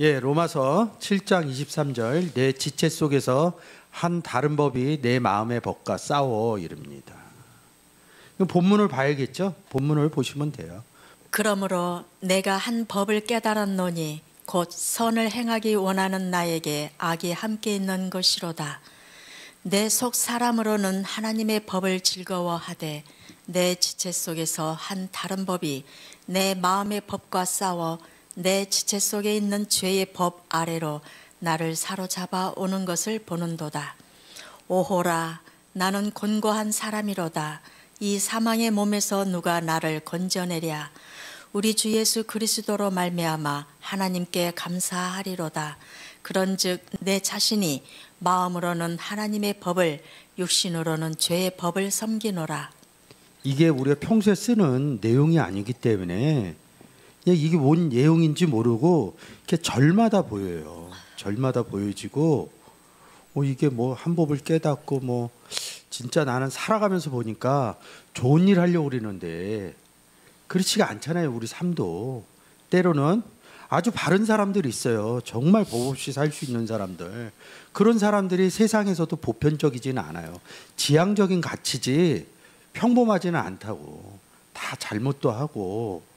예, 로마서 7장 23절 내 지체 속에서 한 다른 법이 내 마음의 법과 싸워 이릅니다. 본문을 봐야겠죠? 본문을 보시면 돼요. 그러므로 내가 한 법을 깨달았노니 곧 선을 행하기 원하는 나에게 악이 함께 있는 것이로다. 내 속 사람으로는 하나님의 법을 즐거워하되 내 지체 속에서 한 다른 법이 내 마음의 법과 싸워 내 지체 속에 있는 죄의 법 아래로 나를 사로잡아 오는 것을 보는도다. 오호라, 나는 곤고한 사람이로다. 이 사망의 몸에서 누가 나를 건져내랴. 우리 주 예수 그리스도로 말미암아 하나님께 감사하리로다. 그런즉 내 자신이 마음으로는 하나님의 법을, 육신으로는 죄의 법을 섬기노라. 이게 우리가 평소에 쓰는 내용이 아니기 때문에 이게 뭔 내용인지 모르고 이렇게 절마다 보여요. 절마다 보여지고 이게 뭐 한 법을 깨닫고 뭐 진짜 나는 살아가면서 보니까 좋은 일 하려고 그러는데 그렇지가 않잖아요. 우리 삶도 때로는 아주 바른 사람들이 있어요. 정말 법 없이 살 수 있는 사람들. 그런 사람들이 세상에서도 보편적이지는 않아요. 지향적인 가치지 평범하지는 않다고. 다 잘못도 하고.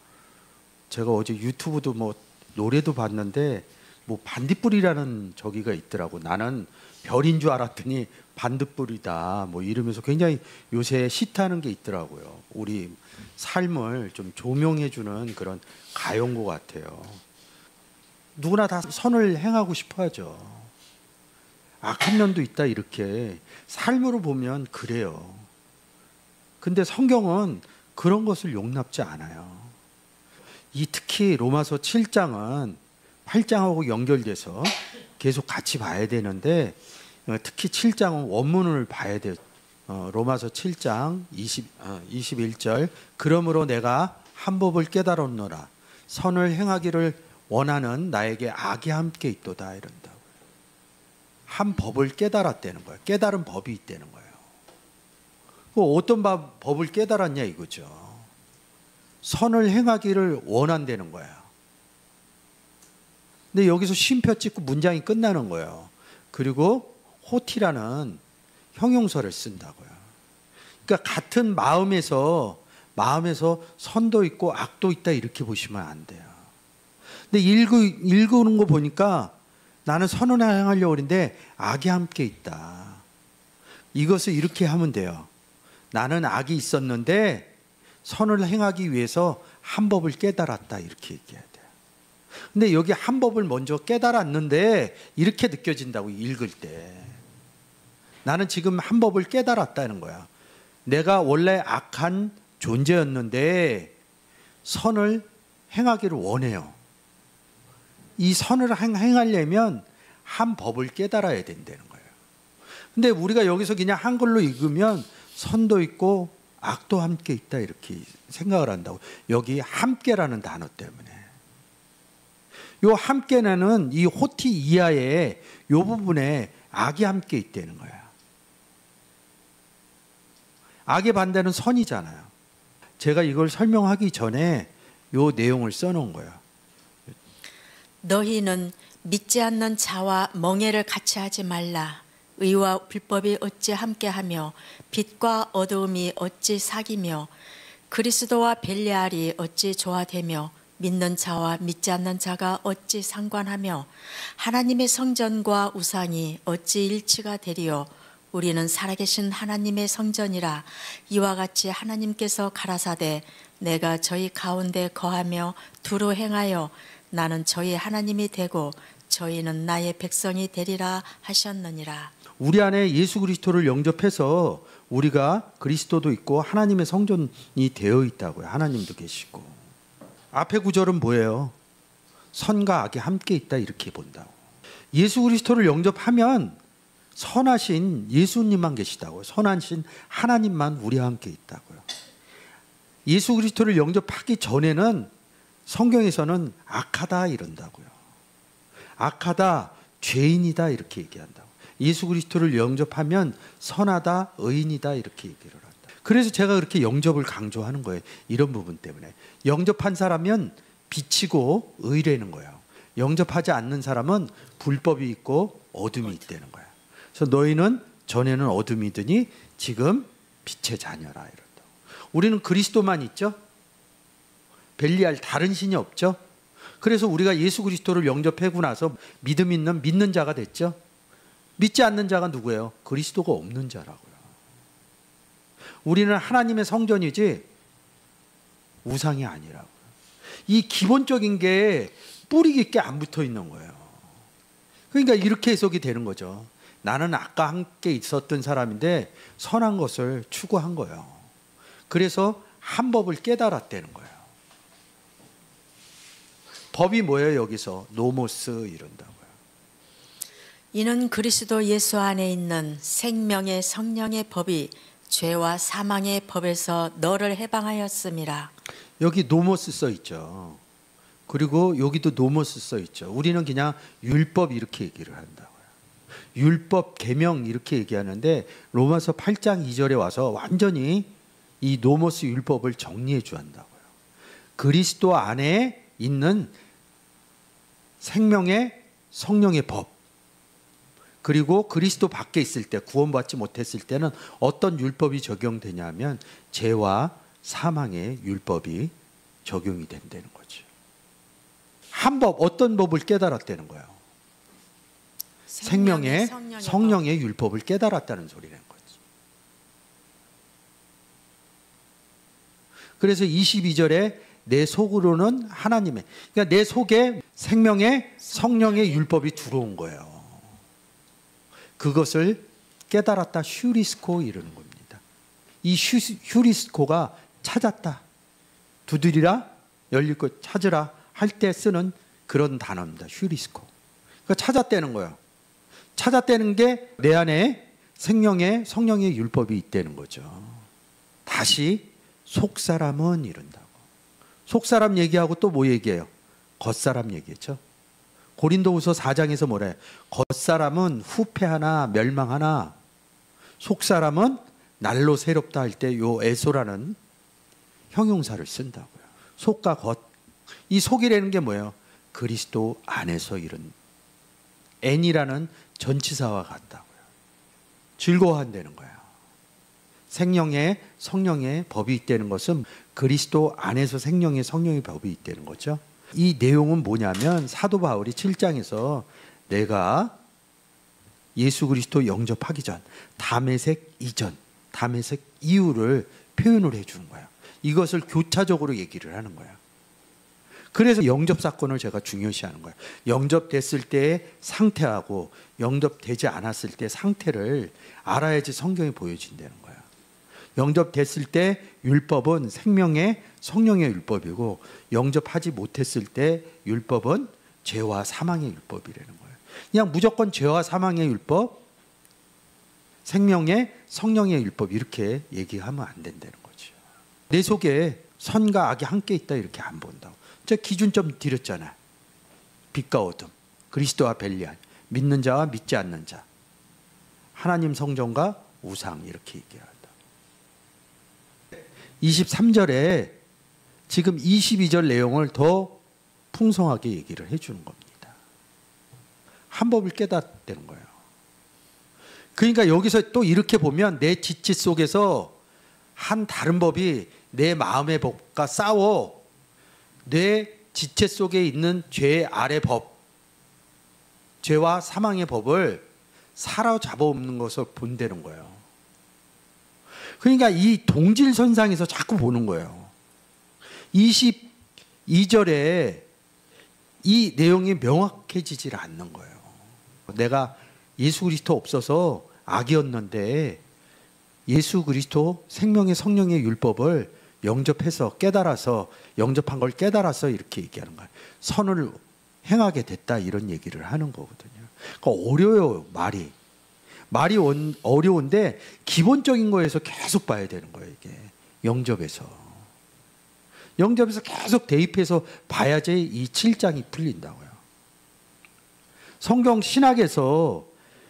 제가 어제 유튜브도 뭐 노래도 봤는데 뭐 반딧불이라는 저기가 있더라고. 나는 별인 줄 알았더니 반딧불이다 뭐 이러면서 굉장히 요새 시타는 게 있더라고요. 우리 삶을 좀 조명해주는 그런 가요인 것 같아요. 누구나 다 선을 행하고 싶어 하죠. 악한 면도 있다 이렇게 삶으로 보면 그래요. 근데 성경은 그런 것을 용납지 않아요. 특히 로마서 7장은 8장하고 연결돼서 계속 같이 봐야 되는데 특히 7장은 원문을 봐야 돼요. 로마서 7장 21절 그러므로 내가 한 법을 깨달았노라. 선을 행하기를 원하는 나에게 악이 함께 있도다 이런다고요. 한 법을 깨달았다는 거예요. 깨달은 법이 있다는 거예요. 어떤 법을 깨달았냐 이거죠. 선을 행하기를 원한다는 거예요. 근데 여기서 쉼표 찍고 문장이 끝나는 거예요. 그리고 호티라는 형용사를 쓴다고요. 그러니까 같은 마음에서 선도 있고 악도 있다 이렇게 보시면 안 돼요. 근데 읽는 거 보니까 나는 선을 행하려고 하는데 악이 함께 있다. 이것을 이렇게 하면 돼요. 나는 악이 있었는데 선을 행하기 위해서 한 법을 깨달았다 이렇게 얘기해야 돼요. 근데 여기 한 법을 먼저 깨달았는데 이렇게 느껴진다고 읽을 때 나는 지금 한 법을 깨달았다는 거야. 내가 원래 악한 존재였는데 선을 행하기를 원해요. 이 선을 행하려면 한 법을 깨달아야 된다는 거예요. 근데 우리가 여기서 그냥 한글로 읽으면 선도 있고 악도 함께 있다 이렇게 생각을 한다고. 여기 함께라는 단어 때문에. 요 함께는 이 호티 이하의 요 부분에 악이 함께 있다는 거야. 악의 반대는 선이잖아요. 제가 이걸 설명하기 전에 요 내용을 써놓은 거예요. 너희는 믿지 않는 자와 멍에를 같이 하지 말라. 의와 불법이 어찌 함께하며 빛과 어두움이 어찌 사귀며 그리스도와 벨레알이 어찌 조화되며 믿는 자와 믿지 않는 자가 어찌 상관하며 하나님의 성전과 우상이 어찌 일치가 되리요. 우리는 살아계신 하나님의 성전이라. 이와 같이 하나님께서 가라사대 내가 저희 가운데 거하며 두루 행하여 나는 저희 하나님이 되고 저희는 나의 백성이 되리라 하셨느니라. 우리 안에 예수 그리스도를 영접해서 우리가 그리스도도 있고 하나님의 성전이 되어 있다고요. 하나님도 계시고. 앞에 구절은 뭐예요? 선과 악이 함께 있다 이렇게 본다고. 예수 그리스도를 영접하면 선하신 예수님만 계시다고요. 선하신 하나님만 우리와 함께 있다고요. 예수 그리스도를 영접하기 전에는 성경에서는 악하다 이런다고요. 악하다, 죄인이다 이렇게 얘기한다고. 예수 그리스도를 영접하면 선하다, 의인이다 이렇게 얘기를 한다. 그래서 제가 그렇게 영접을 강조하는 거예요. 이런 부분 때문에. 영접한 사람은 비치고 의라는 거예요. 영접하지 않는 사람은 불법이 있고 어둠이 있다는 거야. 그래서 너희는 전에는 어둠이더니 지금 빛의 자녀라 이런다. 우리는 그리스도만 있죠. 벨리알 다른 신이 없죠. 그래서 우리가 예수 그리스도를 영접하고 나서 믿는 자가 됐죠. 믿지 않는 자가 누구예요? 그리스도가 없는 자라고요. 우리는 하나님의 성전이지 우상이 아니라고요. 이 기본적인 게 뿌리 깊게 안 붙어 있는 거예요. 그러니까 이렇게 해석이 되는 거죠. 나는 아까 함께 있었던 사람인데 선한 것을 추구한 거예요. 그래서 한 법을 깨달았다는 거예요. 법이 뭐예요? 여기서 노모스 이런다고요. 이는 그리스도 예수 안에 있는 생명의 성령의 법이 죄와 사망의 법에서 너를 해방하였음이라. 여기 노모스 써 있죠. 그리고 여기도 노모스 써 있죠. 우리는 그냥 율법 이렇게 얘기를 한다고요. 율법, 계명 이렇게 얘기하는데 로마서 8장 2절에 와서 완전히 이 노모스 율법을 정리해 주한다고요. 그리스도 안에 있는 생명의 성령의 법, 그리고 그리스도 밖에 있을 때 구원받지 못했을 때는 어떤 율법이 적용되냐면 죄와 사망의 율법이 적용이 된다는 거죠. 한 법, 어떤 법을 깨달았다는 거예요? 생명의 성령의 율법을 깨달았다는 소리라는 거죠. 그래서 22절에 내 속으로는 하나님의, 그러니까 내 속에 생명의 성령의 율법이 들어온 거예요. 그것을 깨달았다, 휴리스코 이러는 겁니다. 이 휴리스코가 찾았다, 두드리라, 열릴 것 찾으라 할 때 쓰는 그런 단어입니다. 휴리스코. 그러니까 찾았다는 거예요. 찾았다는 게 내 안에 생명의 성령의 율법이 있다는 거죠. 다시 속사람은 이른다고. 속사람 얘기하고 또 뭐 얘기해요? 겉사람 얘기했죠. 고린도후서 4장에서 뭐래? 요 겉사람은 후패하나 멸망하나 속사람은 날로 새롭다 할 때 요 에소라는 형용사를 쓴다고요. 속과 겉. 이 속이라는 게 뭐예요? 그리스도 안에서 이런 N이라는 전치사와 같다고요. 즐거워한다는 거예요. 생명의 성령의 법이 있다는 것은 그리스도 안에서 생명의 성령의 법이 있다는 거죠. 이 내용은 뭐냐면 사도 바울이 7장에서 내가 예수 그리스도 영접하기 전, 다메섹 이전, 다메섹 이후를 표현을 해주는 거예요. 이것을 교차적으로 얘기를 하는 거예요. 그래서 영접 사건을 제가 중요시하는 거예요. 영접됐을 때의 상태하고 영접되지 않았을 때 상태를 알아야지 성경이 보여진다는 거예요. 영접됐을 때 율법은 생명의 성령의 율법이고 영접하지 못했을 때 율법은 죄와 사망의 율법이라는 거예요. 그냥 무조건 죄와 사망의 율법, 생명의 성령의 율법 이렇게 얘기하면 안 된다는 거죠. 내 속에 선과 악이 함께 있다 이렇게 안 본다고. 제가 기준점 드렸잖아요. 빛과 어둠, 그리스도와 벨리알, 믿는 자와 믿지 않는 자, 하나님 성전과 우상 이렇게 얘기한다. 23절에 지금 22절 내용을 더 풍성하게 얘기를 해주는 겁니다. 한 법을 깨닫다는 거예요. 그러니까 여기서 또 이렇게 보면 내 지체 속에서 한 다른 법이 내 마음의 법과 싸워 내 지체 속에 있는 죄 아래 법, 죄와 사망의 법을 사로잡아 없는 것을 본다는 거예요. 그러니까 이 동질선상에서 자꾸 보는 거예요. 22절에 이 내용이 명확해지질 않는 거예요. 내가 예수 그리스도 없어서 악이었는데 예수 그리스도 생명의 성령의 율법을 영접해서 깨달아서 영접한 걸 깨달아서 이렇게 얘기하는 거예요. 선을 행하게 됐다 이런 얘기를 하는 거거든요. 그러니까 어려워요. 말이 어려운데 기본적인 거에서 계속 봐야 되는 거예요. 이게 영접에서 계속 대입해서 봐야지 이 7장이 풀린다고요. 성경 신학에서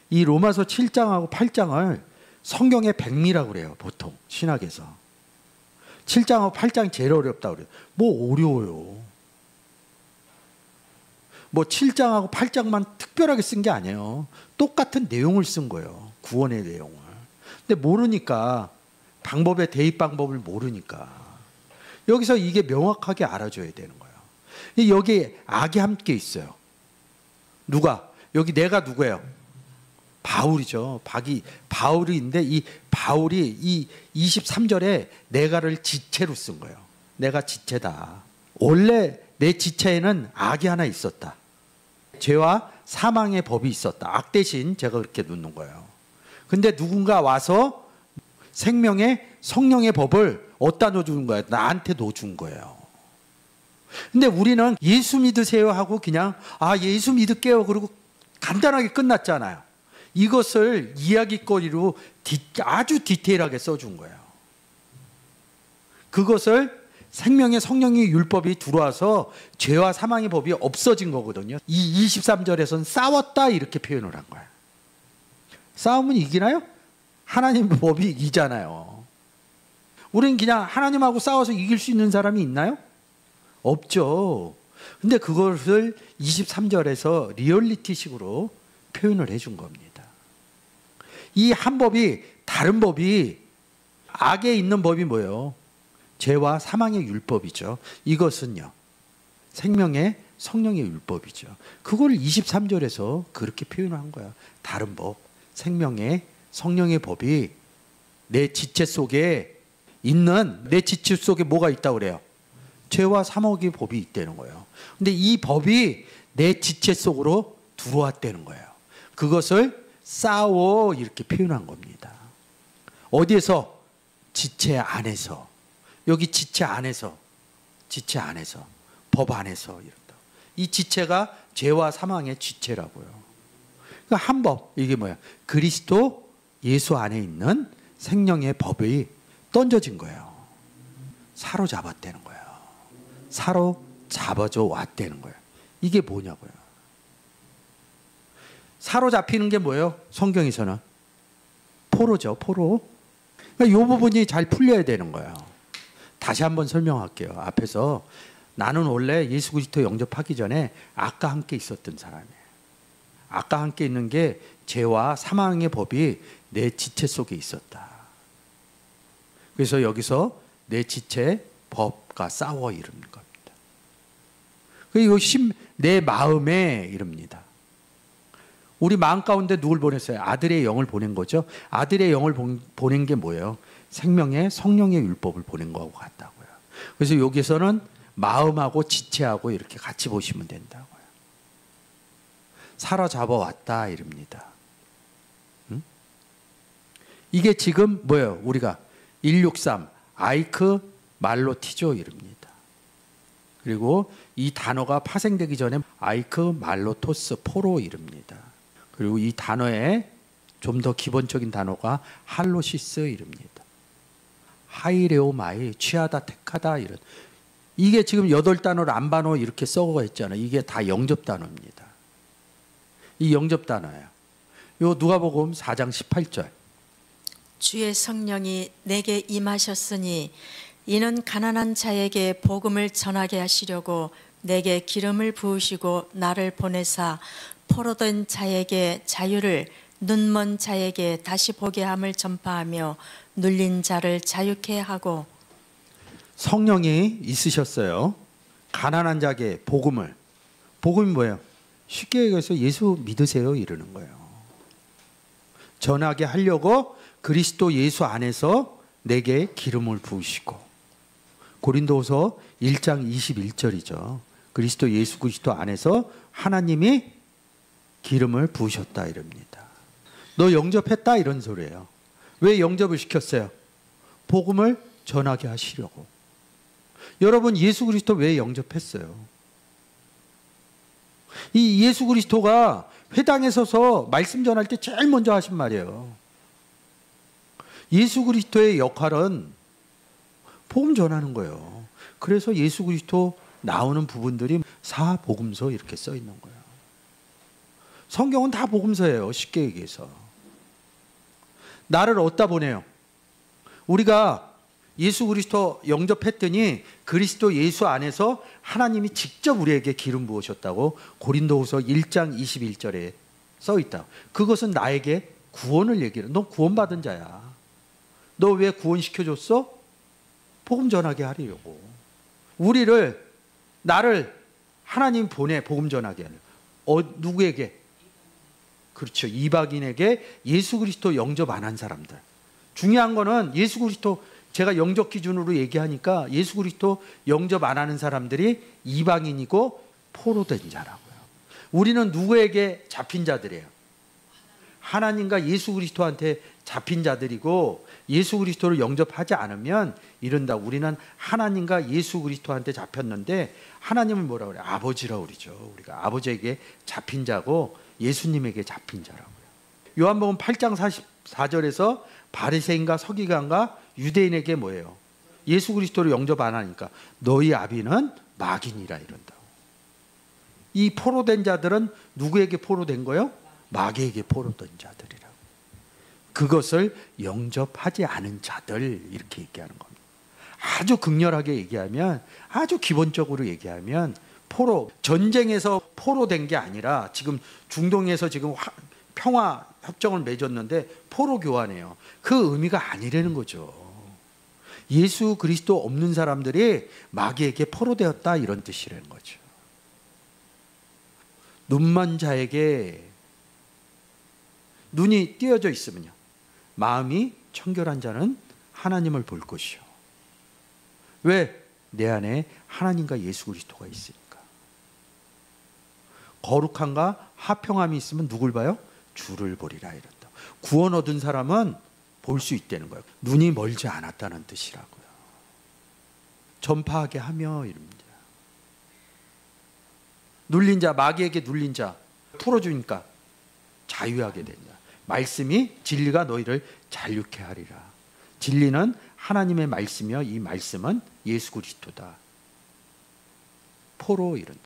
이 로마서 7장하고 8장을 성경의 백미라고 그래요. 보통 신학에서 7장하고 8장이 제일 어렵다고 그래요. 뭐 어려워요. 뭐 7장하고 8장만 특별하게 쓴 게 아니에요. 똑같은 내용을 쓴 거예요. 구원의 내용을. 근데 모르니까, 방법의 대입 방법을 모르니까 여기서 이게 명확하게 알아줘야 되는 거예요. 여기 악이 함께 있어요. 누가? 여기 내가 누구예요? 바울이죠. 바울인데 이 바울이 이 23절에 내가를 지체로 쓴 거예요. 내가 지체다. 원래 내 지체에는 악이 하나 있었다. 죄와 사망의 법이 있었다. 악 대신 제가 그렇게 놓는 거예요. 근데 누군가 와서 생명의 성령의 법을 어디다 넣어주는 거예요? 나한테 넣어준 거예요. 근데 우리는 예수 믿으세요 하고 그냥 예수 믿을게요 그러고 간단하게 끝났잖아요. 이것을 이야기거리로 아주 디테일하게 써준 거예요. 그것을 생명의 성령의 율법이 들어와서 죄와 사망의 법이 없어진 거거든요. 이 23절에서는 싸웠다 이렇게 표현을 한 거예요. 싸우면 이기나요? 하나님의 법이 이기잖아요. 우리는 그냥 하나님하고 싸워서 이길 수 있는 사람이 있나요? 없죠. 근데 그것을 23절에서 리얼리티식으로 표현을 해준 겁니다. 이 한 법이 다른 법이 악에 있는 법이 뭐예요? 죄와 사망의 율법이죠. 이것은요, 생명의 성령의 율법이죠. 그걸 23절에서 그렇게 표현한 거야. 다른 법, 생명의 성령의 법이 내 지체 속에 있는, 내 지체 속에 뭐가 있다고 그래요? 죄와 사망의 법이 있다는 거예요. 근데 이 법이 내 지체 속으로 들어왔다는 거예요. 그것을 싸워 이렇게 표현한 겁니다. 어디에서? 지체 안에서. 여기 지체 안에서, 법 안에서 이런다. 이 지체가 죄와 사망의 지체라고요. 그러니까 한 법, 이게 뭐야? 그리스도 예수 안에 있는 생명의 법이 던져진 거예요. 사로잡았다는 거예요. 사로잡아져 왔다는 거예요. 이게 뭐냐고요? 사로잡히는 게 뭐예요? 성경에서는 포로죠, 포로. 그러니까 이 부분이 잘 풀려야 되는 거예요. 다시 한번 설명할게요. 앞에서 나는 원래 예수 그리스도 영접하기 전에 악과 함께 있었던 사람이에요. 악과 함께 있는 게 죄와 사망의 법이 내 지체 속에 있었다. 그래서 여기서 내 지체 법과 싸워 이르는 겁니다. 그리고 내 마음에 이릅니다. 우리 마음 가운데 누굴 보냈어요? 아들의 영을 보낸 거죠. 아들의 영을 보낸 게 뭐예요? 생명의 성령의 율법을 보낸 거하고 같다고요. 그래서 여기서는 마음하고 지체하고 이렇게 같이 보시면 된다고요. 사로잡아 왔다 이럽니다. 이게 지금 뭐예요? 우리가 163 아이크 말로티조 이럽니다. 그리고 이 단어가 파생되기 전에 아이크 말로토스 포로 이릅니다. 그리고 이 단어에 좀 더 기본적인 단어가 할로시스 이릅니다. 하이레오마이, 취하다, 택하다 이런. 이게 지금 8단어를 안반어 이렇게 써가 있잖아요. 이게 다 영접 단어입니다. 이 영접 단어예요. 요 누가복음 4장 18절. 주의 성령이 내게 임하셨으니 이는 가난한 자에게 복음을 전하게 하시려고 내게 기름을 부으시고 나를 보내사 포로된 자에게 자유를, 눈먼 자에게 다시 보게 함을 전파하며 눌린 자를 자유케 하고. 성령이 있으셨어요. 가난한 자에게 복음을. 복음이 뭐예요? 쉽게 얘기해서 예수 믿으세요 이러는 거예요. 전하게 하려고 그리스도 예수 안에서 내게 기름을 부으시고. 고린도후서 1장 21절이죠. 그리스도 예수 그리스도 안에서 하나님이 기름을 부으셨다 이럽니다. 너 영접했다 이런 소리예요. 왜 영접을 시켰어요? 복음을 전하게 하시려고. 여러분 예수 그리스도 왜 영접했어요? 이 예수 그리스도가 회당에 서서 말씀 전할 때 제일 먼저 하신 말이에요. 예수 그리스도의 역할은 복음 전하는 거예요. 그래서 예수 그리스도 나오는 부분들이 사복음서 이렇게 써 있는 거예요. 성경은 다 복음서예요. 쉽게 얘기해서. 나를 어디다 보내요? 우리가 예수 그리스도 영접했더니 그리스도 예수 안에서 하나님이 직접 우리에게 기름 부으셨다고 고린도후서 1장 21절에 써 있다. 그것은 나에게 구원을 얘기해. 너 구원받은 자야. 너 왜 구원시켜줬어? 복음 전하게 하려고. 나를 하나님 보내 복음 전하게 하려고. 누구에게? 그렇죠. 이방인에게 예수 그리스도 영접 안 한 사람들. 중요한 거는 예수 그리스도, 제가 영접 기준으로 얘기하니까 예수 그리스도 영접 안 하는 사람들이 이방인이고 포로된 자라고요. 우리는 누구에게 잡힌 자들이에요? 하나님과 예수 그리스도한테 잡힌 자들이고, 예수 그리스도를 영접하지 않으면 이른다. 우리는 하나님과 예수 그리스도한테 잡혔는데, 하나님은 뭐라고 그래요? 아버지라고 그러죠. 우리가 아버지에게 잡힌 자고 예수님에게 잡힌 자라고요. 요한복음 8장 44절에서 바리새인과 서기관과 유대인에게 뭐예요? 예수 그리스도를 영접 안 하니까 너희 아비는 마귀니라 이런다고. 이 포로된 자들은 누구에게 포로된 거예요? 마귀에게 포로된 자들이라고. 그것을 영접하지 않은 자들, 이렇게 얘기하는 겁니다. 아주 극렬하게 얘기하면, 아주 기본적으로 얘기하면, 전쟁에서 포로된 게 아니라, 지금 중동에서 지금 평화 협정을 맺었는데 포로 교환해요. 그 의미가 아니라는 거죠. 예수 그리스도 없는 사람들이 마귀에게 포로되었다, 이런 뜻이라는 거죠. 눈먼 자에게 눈이 띄어져 있으면요, 마음이 청결한 자는 하나님을 볼 것이요. 왜? 내 안에 하나님과 예수 그리스도가 있으니까. 거룩함과 화평함이 있으면 누굴 봐요? 주를 보리라 이런다. 구원 얻은 사람은 볼 수 있다는 거예요. 눈이 멀지 않았다는 뜻이라고요. 전파하게 하며 이릅니다. 눌린 자, 마귀에게 눌린 자 풀어주니까 자유하게 된다. 말씀이, 진리가 너희를 자유케 하리라. 진리는 하나님의 말씀이며 이 말씀은 예수 그리스도다. 포로 이른다.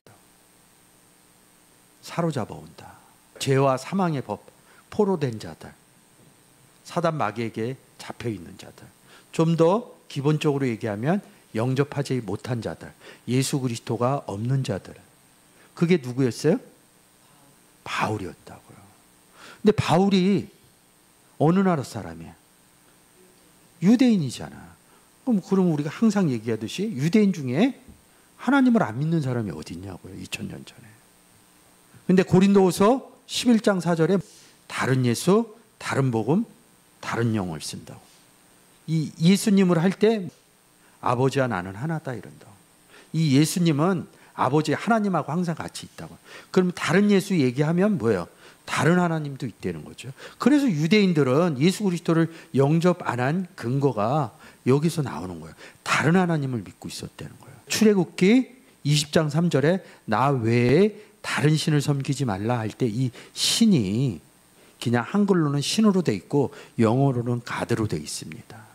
사로잡아 온다. 죄와 사망의 법, 포로된 자들, 사단 마귀에게 잡혀 있는 자들, 좀 더 기본적으로 얘기하면 영접하지 못한 자들, 예수 그리스도가 없는 자들. 그게 누구였어요? 바울이었다고요. 근데 바울이 어느 나라 사람이야? 유대인이잖아. 그럼 우리가 항상 얘기하듯이 유대인 중에 하나님을 안 믿는 사람이 어디 있냐고요. 2000년 전에. 근데 고린도후서 11장 4절에 다른 예수, 다른 복음, 다른 영을 쓴다고. 이 예수님을 할 때 아버지와 나는 하나다 이런다고. 이 예수님은 아버지 하나님하고 항상 같이 있다고. 그럼 다른 예수 얘기하면 뭐예요? 다른 하나님도 있다는 거죠. 그래서 유대인들은 예수 그리스도를 영접 안 한 근거가 여기서 나오는 거예요. 다른 하나님을 믿고 있었다는 거예요. 출애굽기 20장 3절에 나 외에 다른 신을 섬기지 말라 할 때 이 신이 그냥 한글로는 신으로 돼 있고 영어로는 가드로 돼 있습니다.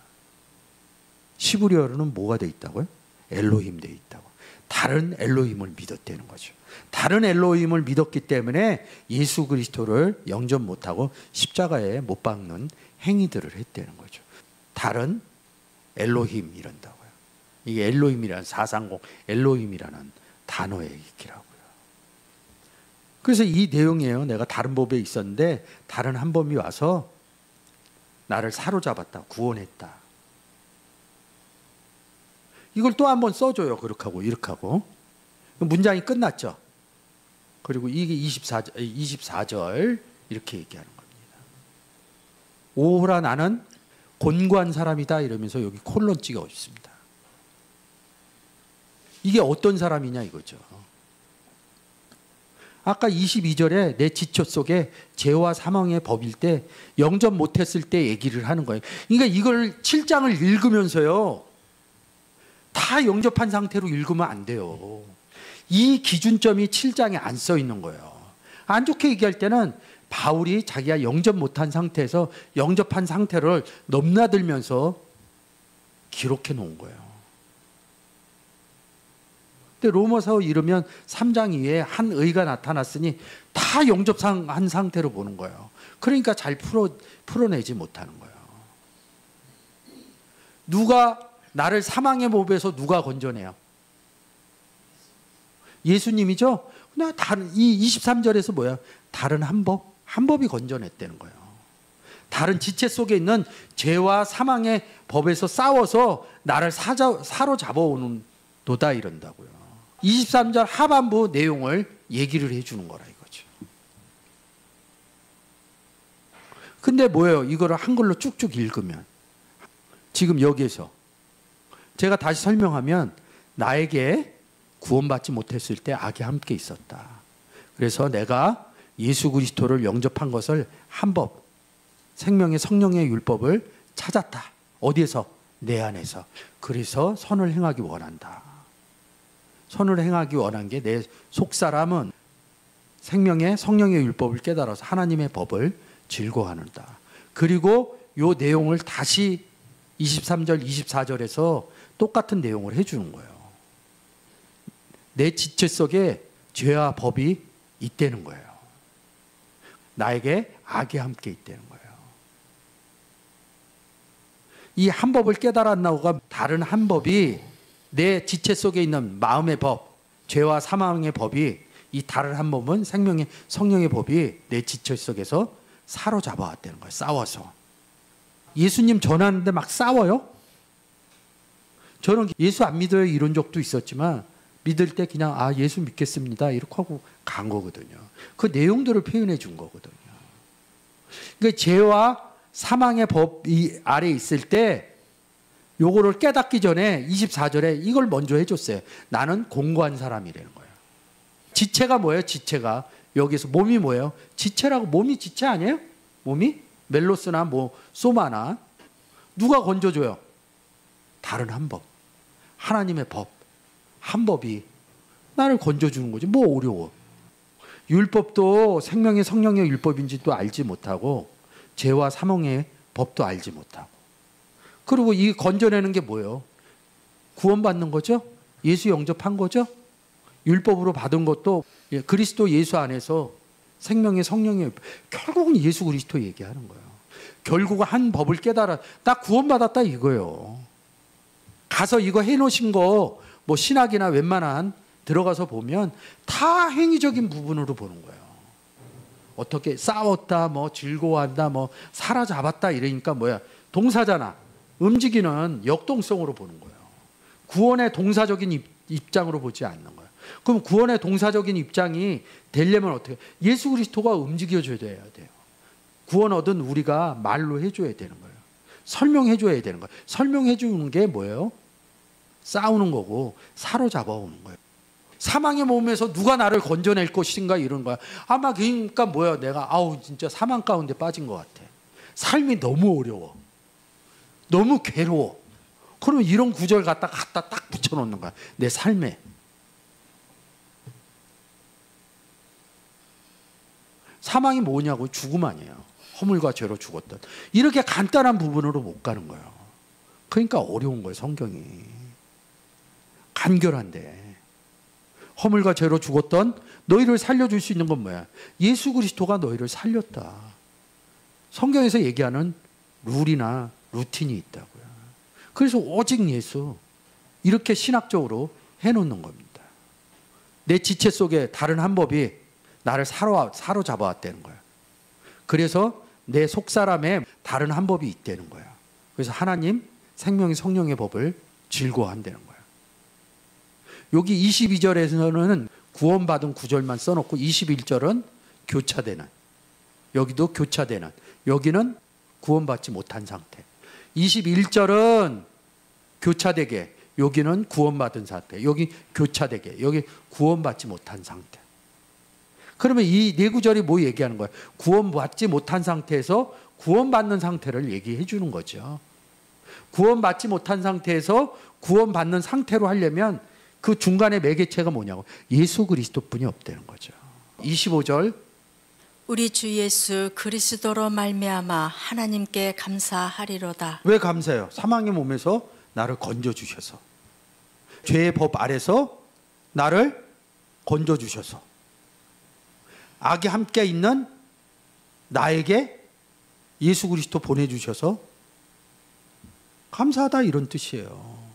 시브리어로는 뭐가 돼 있다고요? 엘로힘 돼 있다고. 다른 엘로힘을 믿었다는 거죠. 다른 엘로힘을 믿었기 때문에 예수 그리스도를 영접 못하고 십자가에 못 박는 행위들을 했다는 거죠. 다른 엘로힘 이런다고요. 이게 엘로힘이라는 430 엘로힘이라는 단어의 얘기라고요. 그래서 이 내용이에요. 내가 다른 법에 있었는데 다른 한 법이 와서 나를 사로잡았다, 구원했다. 이걸 또 한번 써줘요. 그렇게 하고 이렇게 하고. 문장이 끝났죠. 그리고 이게 24절 이렇게 얘기하는 겁니다. 오호라 나는 곤고한 사람이다 이러면서 여기 콜론 찍어 있습니다. 이게 어떤 사람이냐 이거죠. 아까 22절에 내 지초 속에 죄와 사망의 법일 때 영접 못했을 때 얘기를 하는 거예요. 그러니까 이걸 7장을 읽으면서요, 다 영접한 상태로 읽으면 안 돼요. 이 기준점이 7장에 안 써 있는 거예요. 안 좋게 얘기할 때는 바울이 자기가 영접 못한 상태에서 영접한 상태를 넘나들면서 기록해 놓은 거예요. 근데 로마서 읽으면 3장 이후에 한 의가 나타났으니 다 영접한 상태로 보는 거예요. 그러니까 잘 풀어내지 못하는 거예요. 누가 나를 사망의 법에서 누가 건져내요? 예수님이죠. 근데 다른 이 23절에서 뭐야? 다른 한 법이 건져냈다는 거예요. 다른 지체 속에 있는 죄와 사망의 법에서 싸워서 나를 사로잡아오는 도다 이런다고요. 23절 하반부 내용을 얘기를 해주는 거라 이거죠. 근데 뭐예요? 이거를 한글로 쭉쭉 읽으면 지금 여기에서 제가 다시 설명하면 나에게 구원받지 못했을 때 악이 함께 있었다. 그래서 내가 예수 그리스도를 영접한 것을 한 법, 생명의 성령의 율법을 찾았다. 어디에서? 내 안에서. 그래서 선을 행하기 원한다. 선을 행하기 원한 게 내 속사람은 생명의 성령의 율법을 깨달아서 하나님의 법을 즐거워하는다. 그리고 이 내용을 다시 23절, 24절에서 똑같은 내용을 해주는 거예요. 내 지체 속에 죄와 법이 있다는 거예요. 나에게 악이 함께 있다는 거예요. 이 한 법을 깨달았나오가 다른 한 법이 내 지체 속에 있는 마음의 법, 죄와 사망의 법이 이 다른 한 법은 생명의 성령의 법이 내 지체 속에서 사로잡아 왔다는 거예요. 싸워서. 예수님 전하는데 막 싸워요? 저는 예수 안 믿어요 이런 적도 있었지만 믿을 때 그냥 예수 믿겠습니다 이렇게 하고 간 거거든요. 그 내용들을 표현해 준 거거든요. 그러니까 죄와 사망의 법 아래 있을 때 요거를 깨닫기 전에 24절에 이걸 먼저 해줬어요. 나는 공고한 사람이라는 거예요. 지체가 뭐예요? 지체가 여기서 몸이 뭐예요? 지체라고. 몸이 지체 아니에요? 몸이? 멜로스나 소마나 누가 건져줘요? 다른 한 법, 하나님의 법, 한 법이 나를 건져주는 거지. 뭐 어려워. 율법도 생명의 성령의 율법인지도 알지 못하고 죄와 사망의 법도 알지 못하고. 그리고 이 건져내는 게 뭐예요? 구원받는 거죠? 예수 영접한 거죠? 율법으로 받은 것도 그리스도 예수 안에서 생명의 성령의 결국은 예수 그리스도 얘기하는 거예요. 결국 한 법을 깨달아 나 구원받았다 이거예요. 가서 이거 해놓으신 거 신학이나 웬만한 들어가서 보면 다 행위적인 부분으로 보는 거예요. 어떻게 싸웠다, 즐거워한다, 사로잡았다 이러니까 뭐야? 동사잖아. 움직이는 역동성으로 보는 거예요. 구원의 동사적인 입장으로 보지 않는 거예요. 그럼 구원의 동사적인 입장이 되려면 어떻게? 예수 그리스도가 움직여줘야 돼요. 구원 얻은 우리가 말로 해줘야 되는 거예요. 설명해줘야 되는 거예요. 설명해주는 게 뭐예요? 싸우는 거고 사로잡아 오는 거예요. 사망의 몸에서 누가 나를 건져낼 것인가 이런 거야. 아마 그러니까 뭐야? 내가 진짜 사망 가운데 빠진 것 같아. 삶이 너무 어려워. 너무 괴로워. 그러면 이런 구절 갖다 딱 붙여놓는 거야. 내 삶에. 사망이 뭐냐고? 죽음 아니에요. 허물과 죄로 죽었던. 이렇게 간단한 부분으로 못 가는 거예요. 그러니까 어려운 거예요. 성경이. 간결한데. 허물과 죄로 죽었던 너희를 살려줄 수 있는 건 뭐야? 예수 그리스도가 너희를 살렸다. 성경에서 얘기하는 룰이나 루틴이 있다고요. 그래서 오직 예수. 이렇게 신학적으로 해놓는 겁니다. 내 지체 속에 다른 한 법이 나를 사로잡아 왔다는 거야. 그래서 내 속사람에 다른 한 법이 있다는 거야. 그래서 하나님 생명의 성령의 법을 즐거워한다는 거야. 여기 22절에서는 구원받은 구절만 써놓고 21절은 교차되는. 여기도 교차되는. 여기는 구원받지 못한 상태. 21절은 교차되게. 여기는 구원받은 상태. 여기 교차되게. 여기 구원받지 못한 상태. 그러면 이 네 구절이 뭐 얘기하는 거예요? 구원받지 못한 상태에서 구원받는 상태를 얘기해 주는 거죠. 구원받지 못한 상태에서 구원받는 상태로 하려면 그 중간에 매개체가 뭐냐고. 예수 그리스도뿐이 없다는 거죠. 25절. 우리 주 예수 그리스도로 말미암아 하나님께 감사하리로다. 왜 감사해요? 사망의 몸에서 나를 건져주셔서. 죄의 법 아래서 나를 건져주셔서. 악이 함께 있는 나에게 예수 그리스도 보내주셔서 감사하다 이런 뜻이에요.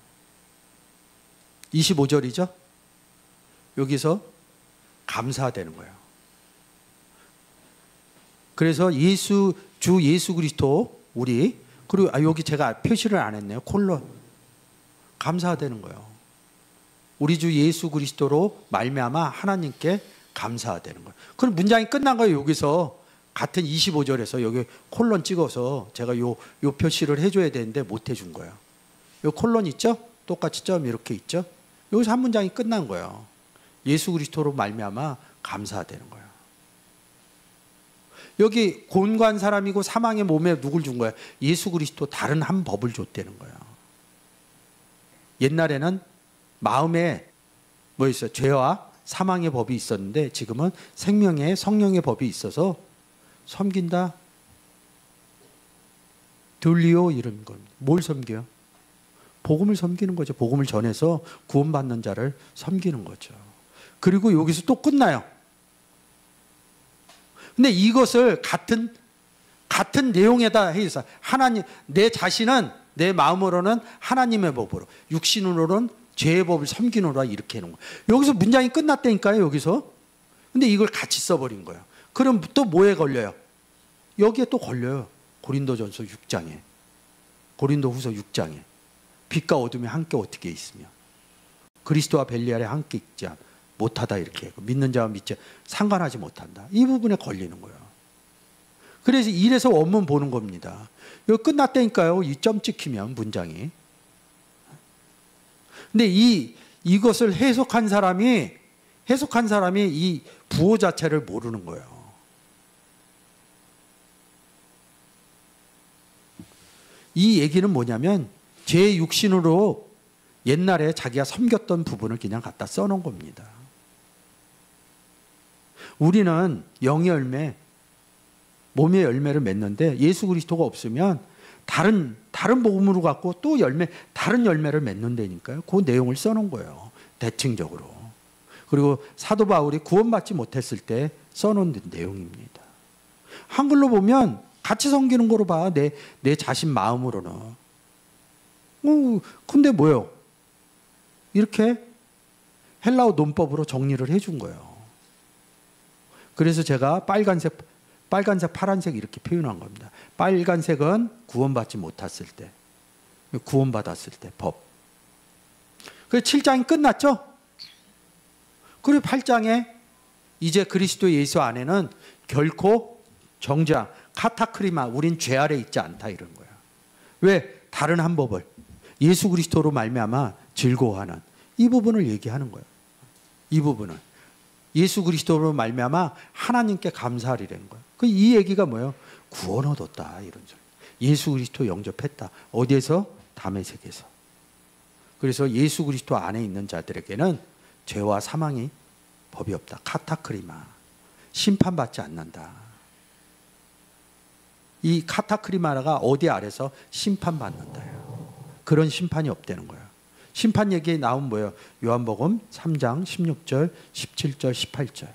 25절이죠. 여기서 감사되는 거예요. 그래서 주 예수 그리스도 우리, 그리고 여기 제가 표시를 안 했네요. 콜론. 감사되는 거예요. 우리 주 예수 그리스도로 말미암아 하나님께 감사되는 거예요. 그럼 문장이 끝난 거예요. 여기서 같은 25절에서 여기 콜론 찍어서 제가 요 표시를 해줘야 되는데 못 해준 거예요. 요 콜론 있죠? 똑같이 점 이렇게 있죠? 여기서 한 문장이 끝난 거예요. 예수 그리스도로 말미암아 감사되는 거예요. 여기 곤고한 사람이고 사망의 몸에 누굴 준 거예요? 예수 그리스도 다른 한 법을 줬다는 거예요. 옛날에는 마음에 뭐 있어요? 죄와 사망의 법이 있었는데 지금은 생명의 성령의 법이 있어서 섬긴다. 둘리오 이런 겁니다. 뭘 섬겨요? 복음을 섬기는 거죠. 복음을 전해서 구원받는 자를 섬기는 거죠. 그리고 여기서 또 끝나요. 근데 이것을 같은 내용에다 해서 하나님, 내 자신은 내 마음으로는 하나님의 법으로, 육신으로는 죄의 법을 섬기노라 이렇게 해놓은 거예요. 여기서 문장이 끝났다니까요. 여기서. 근데 이걸 같이 써버린 거예요. 그럼 또 뭐에 걸려요? 여기에 또 걸려요. 고린도전서 6장에, 고린도후서 6장에 빛과 어둠이 함께 어떻게 있으며 그리스도와 벨리알에 함께 있지 못하다 이렇게 믿는 자와 믿지 상관하지 못한다. 이 부분에 걸리는 거예요. 그래서 이래서 원문 보는 겁니다. 여기 끝났다니까요. 이 점 찍히면 문장이. 근데 이것을 해석한 사람이 이 부호 자체를 모르는 거예요. 이 얘기는 뭐냐면 제 육신으로 옛날에 자기가 섬겼던 부분을 그냥 갖다 써놓은 겁니다. 우리는 영의 열매, 몸의 열매를 맺는데 예수 그리스도가 없으면 다른 복음으로 갖고 또 다른 열매를 맺는다니까요. 그 내용을 써놓은 거예요. 대칭적으로. 그리고 사도 바울이 구원받지 못했을 때 써놓은 내용입니다. 한글로 보면 같이 섬기는 거로 봐. 내 자신 마음으로는. 근데 뭐예요? 이렇게 헬라어 논법으로 정리를 해준 거예요. 그래서 제가 빨간색, 파란색 이렇게 표현한 겁니다. 빨간색은 구원받지 못했을 때, 구원받았을 때 법. 그래서 7장이 끝났죠? 그리고 8장에 이제 그리스도 예수 안에는 결코 정죄함, 카타크리마, 우린 죄 아래 있지 않다 이런 거예요. 왜? 다른 한 법을 예수 그리스도로 말미암아 즐거워하는 이 부분을 얘기하는 거예요. 이 부분은 예수 그리스도로 말미암아 하나님께 감사하리라는 거예요. 이 얘기가 뭐예요? 구원 얻었다 이런 소리. 예수 그리스도 영접했다. 어디에서? 다메섹에서. 그래서 예수 그리스도 안에 있는 자들에게는 죄와 사망이 법이 없다. 카타크리마. 심판받지 않는다. 이 카타크리마가 어디 아래서 심판받는다요. 그런 심판이 없다는 거예요. 심판 얘기에 나온 뭐예요? 요한복음 3장 16절, 17절, 18절.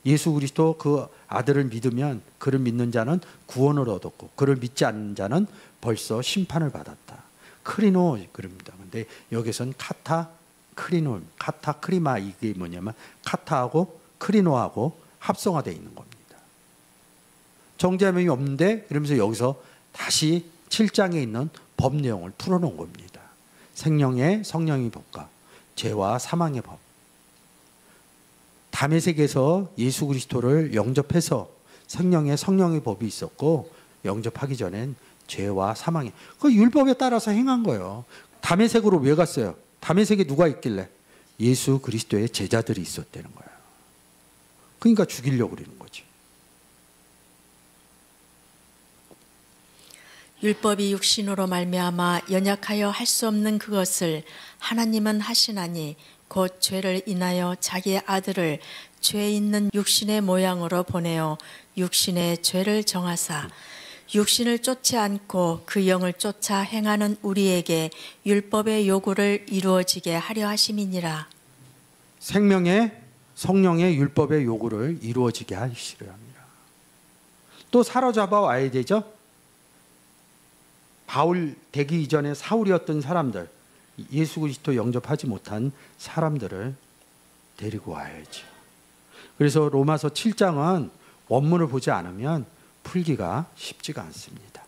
예수 그리스도 그 아들을 믿으면 그를 믿는 자는 구원을 얻었고 그를 믿지 않는 자는 벌써 심판을 받았다. 크리노 그럽니다. 근데 여기서는 카타크리노, 카타크리마 이게 뭐냐면 카타하고 크리노하고 합성화되어 있는 겁니다. 정죄함이 없는데 그러면서 여기서 다시 7장에 있는 법 내용을 풀어놓은 겁니다. 생명의 성령의 법과 죄와 사망의 법. 다메섹에서 예수 그리스도를 영접해서 생명의 성령의 법이 있었고 영접하기 전엔 죄와 사망의 그 율법에 따라서 행한 거예요. 다메섹으로 왜 갔어요? 다메섹에 누가 있길래? 예수 그리스도의 제자들이 있었다는 거예요. 그러니까 죽이려고 그러는 거지. 율법이 육신으로 말미암아 연약하여 할 수 없는 그것을 하나님은 하시나니 곧 죄를 인하여 자기의 아들을 죄 있는 육신의 모양으로 보내어 육신의 죄를 정하사 육신을 쫓지 않고 그 영을 쫓아 행하는 우리에게 율법의 요구를 이루어지게 하려 하심이니라. 생명의 성령의 율법의 요구를 이루어지게 하시려 합니다. 또 사로잡아 와야 되죠. 바울 되기 이전에 사울이었던 사람들, 예수 그리스도 영접하지 못한 사람들을 데리고 와야죠. 그래서 로마서 7장은 원문을 보지 않으면 풀기가 쉽지가 않습니다.